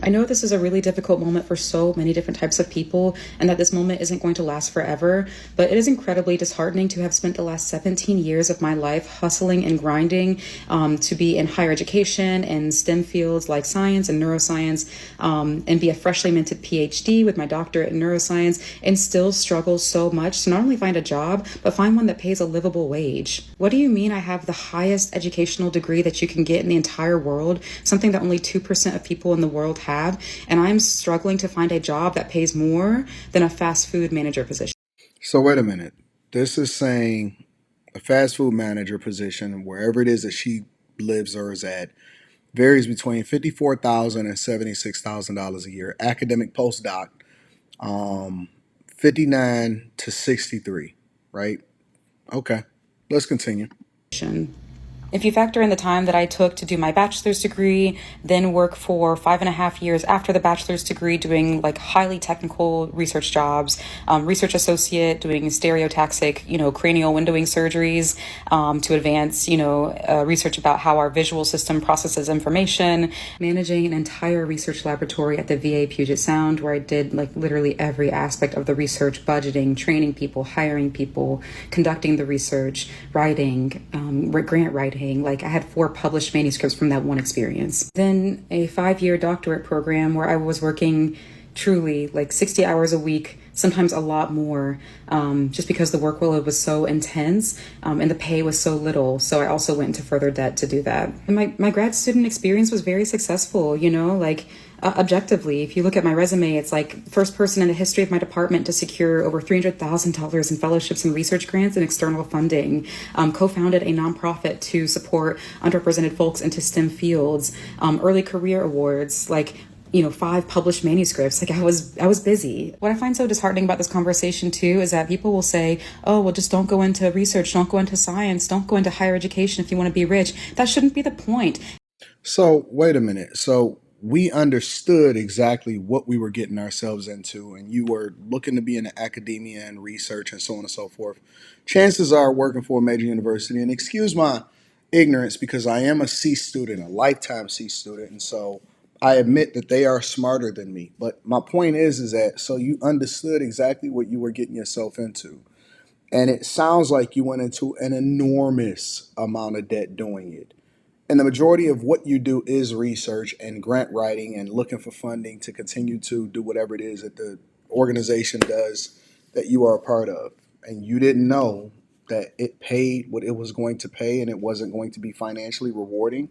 I know this is a really difficult moment for so many different types of people, and that this moment isn't going to last forever, but it is incredibly disheartening to have spent the last 17 years of my life hustling and grinding to be in higher education and STEM fields like science and neuroscience, and be a freshly minted PhD with my doctorate in neuroscience, and still struggle so much to not only find a job, but find one that pays a livable wage. What do you mean I have the highest educational degree that you can get in the entire world, something that only 2% of people in the world have, and I'm struggling to find a job that pays more than a fast food manager position? So wait a minute. This is saying a fast food manager position, wherever it is that she lives or is at, varies between $54,000 and $76,000 a year. Academic postdoc, um, 59 to 63, right? Okay, let's continue. If you factor in the time that I took to do my bachelor's degree, then work for 5.5 years after the bachelor's degree doing like highly technical research jobs, research associate doing stereotaxic, cranial windowing surgeries, to advance, research about how our visual system processes information, managing an entire research laboratory at the VA Puget Sound where I did like literally every aspect of the research, budgeting, training people, hiring people, conducting the research, writing, grant writing. Like I had 4 published manuscripts from that one experience. Then a 5-year doctorate program where I was working truly like 60 hours a week, sometimes a lot more, just because the workload was so intense, and the pay was so little. So I also went into further debt to do that. And my grad student experience was very successful, objectively. If you look at my resume, it's like first person in the history of my department to secure over $300,000 in fellowships and research grants and external funding. Co-founded a nonprofit to support underrepresented folks into STEM fields. Early career awards, 5 published manuscripts. Like I was busy. What I find so disheartening about this conversation too is that people will say, oh, well, just don't go into research, don't go into science, don't go into higher education if you want to be rich. That shouldn't be the point. So wait a minute. So we understood exactly what we were getting ourselves into, and you were looking to be in academia and research and so on and so forth. Chances are working for a major university, and excuse my ignorance because I am a C student, a lifetime C student, and so I admit that they are smarter than me. But my point is that so you understood exactly what you were getting yourself into. And it sounds like you went into an enormous amount of debt doing it. And the majority of what you do is research and grant writing and looking for funding to continue to do whatever it is that the organization does that you are a part of. And you didn't know that it paid what it was going to pay and it wasn't going to be financially rewarding.